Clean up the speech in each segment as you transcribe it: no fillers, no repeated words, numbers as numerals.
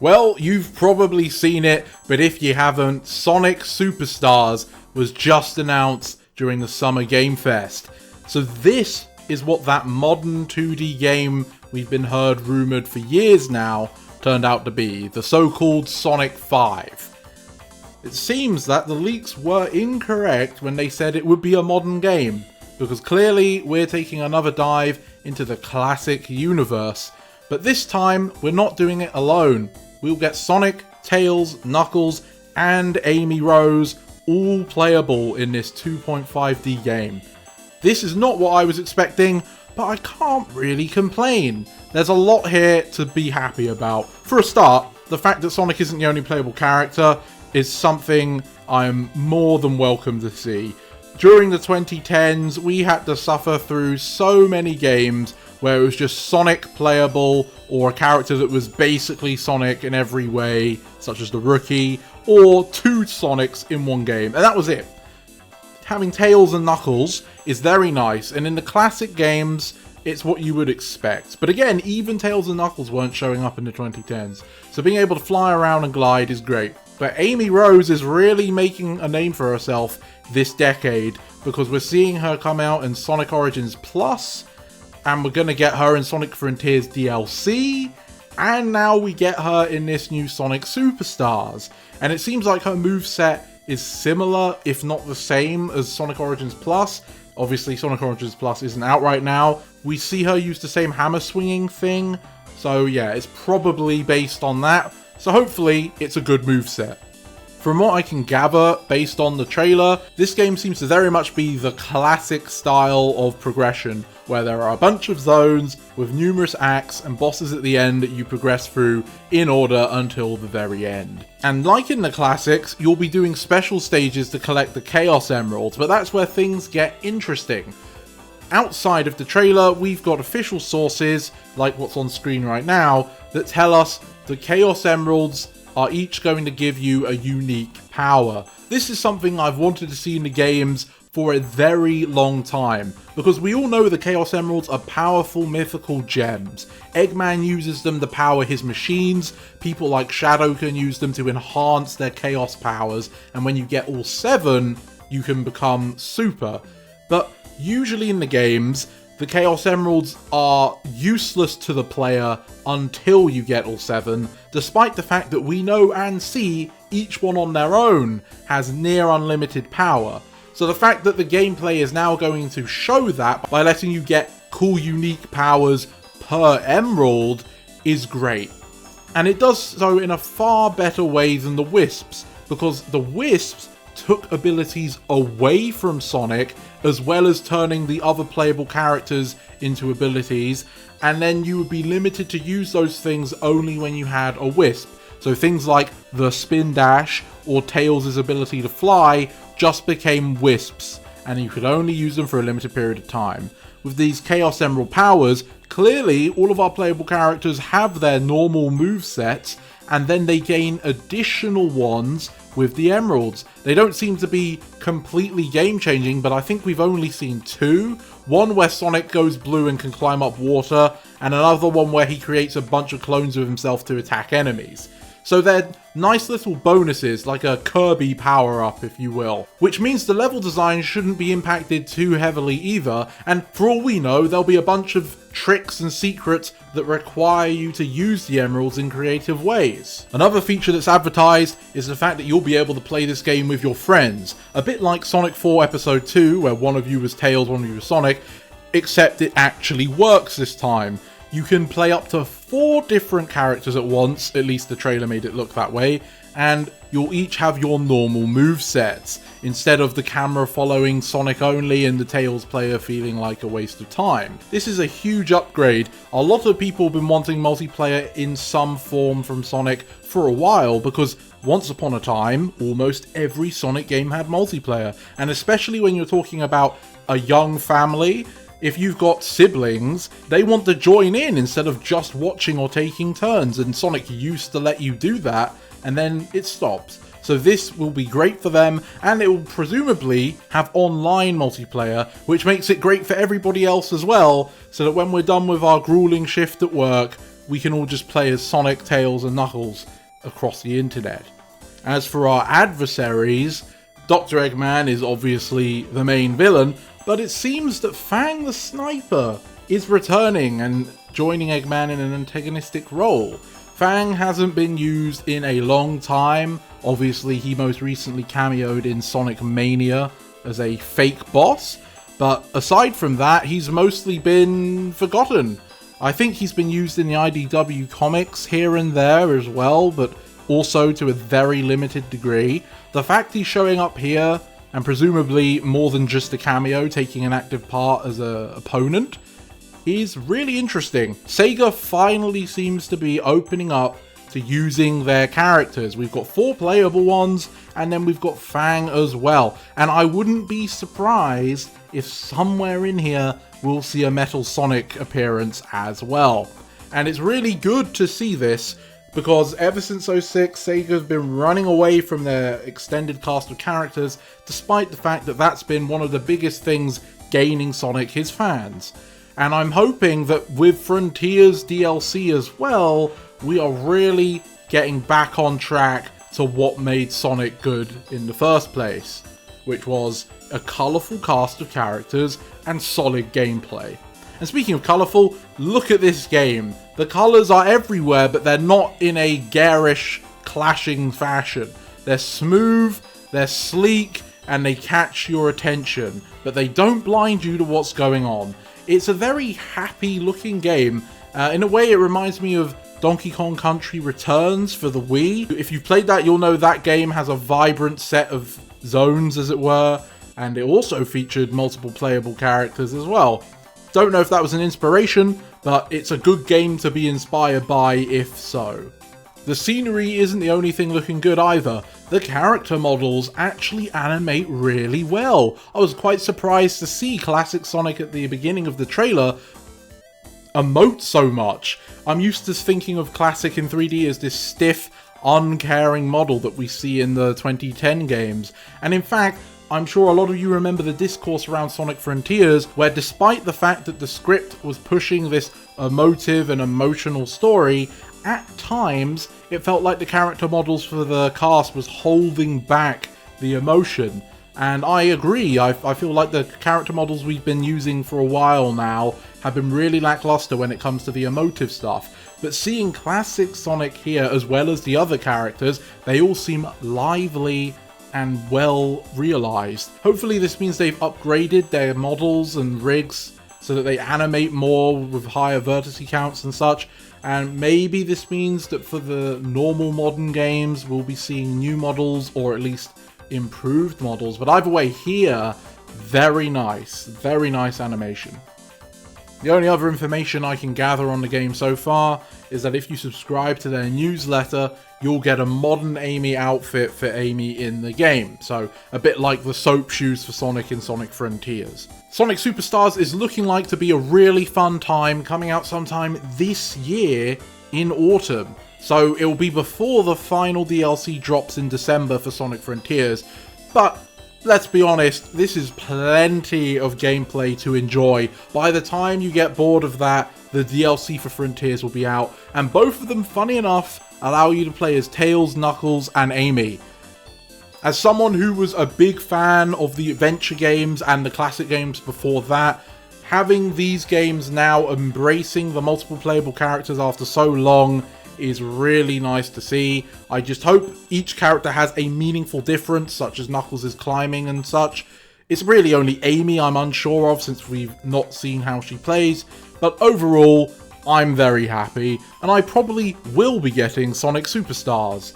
Well, you've probably seen it, but if you haven't, Sonic Superstars was just announced during the Summer Game Fest. So this is what that modern 2D game we've been heard rumoured for years now turned out to be, the so-called Sonic 5. It seems that the leaks were incorrect when they said it would be a modern game, because clearly we're taking another dive into the classic universe, but this time we're not doing it alone. We'll get Sonic, Tails, Knuckles, and Amy Rose all playable in this 2.5D game. This is not what I was expecting, but I can't really complain. There's a lot here to be happy about. For a start, the fact that Sonic isn't the only playable character is something I'm more than welcome to see. During the 2010s, we had to suffer through so many games where it was just Sonic playable, or a character that was basically Sonic in every way, such as the Rookie, or two Sonics in one game, and that was it. Having Tails and Knuckles is very nice, and in the classic games, it's what you would expect. But again, even Tails and Knuckles weren't showing up in the 2010s, so being able to fly around and glide is great. But Amy Rose is really making a name for herself this decade, because we're seeing her come out in Sonic Origins Plus, and we're going to get her in Sonic Frontiers DLC, and now we get her in this new Sonic Superstars. And it seems like her moveset is similar, if not the same, as Sonic Origins Plus. Obviously, Sonic Origins Plus isn't out right now. We see her use the same hammer swinging thing, so yeah, it's probably based on that. So hopefully, it's a good moveset. From what I can gather, based on the trailer, this game seems to very much be the classic style of progression, where there are a bunch of zones with numerous acts and bosses at the end that you progress through in order until the very end. And like in the classics, you'll be doing special stages to collect the Chaos Emeralds, but that's where things get interesting. Outside of the trailer, we've got official sources, like what's on screen right now, that tell us the Chaos Emeralds are each going to give you a unique power. This is something I've wanted to see in the games for a very long time, because we all know the Chaos Emeralds are powerful mythical gems. Eggman uses them to power his machines, people like Shadow can use them to enhance their Chaos powers, and when you get all 7, you can become Super. But usually in the games, the Chaos Emeralds are useless to the player until you get all 7, despite the fact that we know and see each one on their own has near unlimited power. So the fact that the gameplay is now going to show that by letting you get cool unique powers per emerald is great. And it does so in a far better way than the Wisps, because the Wisps took abilities away from Sonic, as well as turning the other playable characters into abilities, and then you would be limited to use those things only when you had a Wisp. So things like the Spin Dash or Tails' ability to fly just became Wisps, and you could only use them for a limited period of time. With these Chaos Emerald powers, clearly all of our playable characters have their normal movesets, and then they gain additional ones with the Emeralds. They don't seem to be completely game-changing, but I think we've only seen 2. One where Sonic goes blue and can climb up water, and another one where he creates a bunch of clones of himself to attack enemies. So they're nice little bonuses, like a Kirby power-up, if you will. Which means the level design shouldn't be impacted too heavily either, and for all we know, there'll be a bunch of tricks and secrets that require you to use the emeralds in creative ways. Another feature that's advertised is the fact that you'll be able to play this game with your friends, a bit like Sonic 4 Episode 2, where one of you was Tails, one of you was Sonic, except it actually works this time. You can play up to 4 different characters at once, at least the trailer made it look that way, and you'll each have your normal movesets, instead of the camera following Sonic only and the Tails player feeling like a waste of time. This is a huge upgrade. A lot of people have been wanting multiplayer in some form from Sonic for a while, because once upon a time, almost every Sonic game had multiplayer, and especially when you're talking about a young family, if you've got siblings, they want to join in instead of just watching or taking turns, and Sonic used to let you do that, and then it stops. So this will be great for them, and it will presumably have online multiplayer, which makes it great for everybody else as well, so that when we're done with our grueling shift at work, we can all just play as Sonic, Tails, and Knuckles across the internet. As for our adversaries, Dr. Eggman is obviously the main villain, but it seems that Fang the Sniper is returning and joining Eggman in an antagonistic role. Fang hasn't been used in a long time. Obviously, he most recently cameoed in Sonic Mania as a fake boss, but aside from that, he's mostly been forgotten. I think he's been used in the IDW comics here and there as well, but also to a very limited degree. The fact he's showing up here, and presumably more than just a cameo, taking an active part as an opponent, is really interesting. Sega finally seems to be opening up to using their characters. We've got 4 playable ones, and then we've got Fang as well. And I wouldn't be surprised if somewhere in here we'll see a Metal Sonic appearance as well. And it's really good to see this, because ever since 06, Sega's been running away from their extended cast of characters, despite the fact that that's been one of the biggest things gaining Sonic his fans. And I'm hoping that with Frontiers DLC as well, we are really getting back on track to what made Sonic good in the first place, which was a colourful cast of characters and solid gameplay. And speaking of colourful, look at this game. The colours are everywhere, but they're not in a garish, clashing fashion. They're smooth, they're sleek, and they catch your attention, but they don't blind you to what's going on. It's a very happy looking game. In a way, it reminds me of Donkey Kong Country Returns for the Wii. If you've played that, you'll know that game has a vibrant set of zones, as it were, and it also featured multiple playable characters as well. Don't know if that was an inspiration, but it's a good game to be inspired by if so. The scenery isn't the only thing looking good either. The character models actually animate really well. I was quite surprised to see Classic Sonic at the beginning of the trailer emote so much. I'm used to thinking of Classic in 3D as this stiff, uncaring model that we see in the 2010 games. And in fact, I'm sure a lot of you remember the discourse around Sonic Frontiers, where despite the fact that the script was pushing this emotive and emotional story, at times it felt like the character models for the cast was holding back the emotion. And I agree, I feel like the character models we've been using for a while now have been really lackluster when it comes to the emotive stuff. But seeing Classic Sonic here, as well as the other characters, they all seem lively and well realized. Hopefully this means they've upgraded their models and rigs so that they animate more with higher vertice counts and such. And maybe this means that for the normal modern games, we'll be seeing new models, or at least improved models. But either way, here, very nice animation. The only other information I can gather on the game so far is that if you subscribe to their newsletter, you'll get a modern Amy outfit for Amy in the game. So a bit like the soap shoes for Sonic in Sonic Frontiers. Sonic Superstars is looking like to be a really fun time, coming out sometime this year in autumn. So it will be before the final DLC drops in December for Sonic Frontiers. But let's be honest, this is plenty of gameplay to enjoy. By the time you get bored of that, the DLC for Frontiers will be out, and both of them, funny enough, allow you to play as Tails, Knuckles, and Amy. As someone who was a big fan of the adventure games and the classic games before that, having these games now embracing the multiple playable characters after so long is really nice to see. I just hope each character has a meaningful difference, such as Knuckles' climbing and such. It's really only Amy I'm unsure of, since we've not seen how she plays, but overall, I'm very happy, and I probably will be getting Sonic Superstars.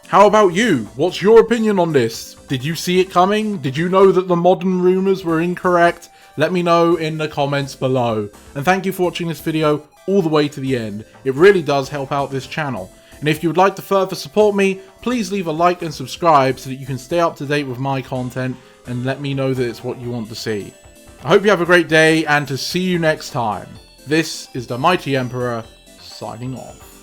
How about you? What's your opinion on this? Did you see it coming? Did you know that the modern rumours were incorrect? Let me know in the comments below. And thank you for watching this video all the way to the end. It really does help out this channel. And if you would like to further support me, please leave a like and subscribe so that you can stay up to date with my content and let me know that it's what you want to see. I hope you have a great day, and to see you next time. This is the Mighty Emperor, signing off.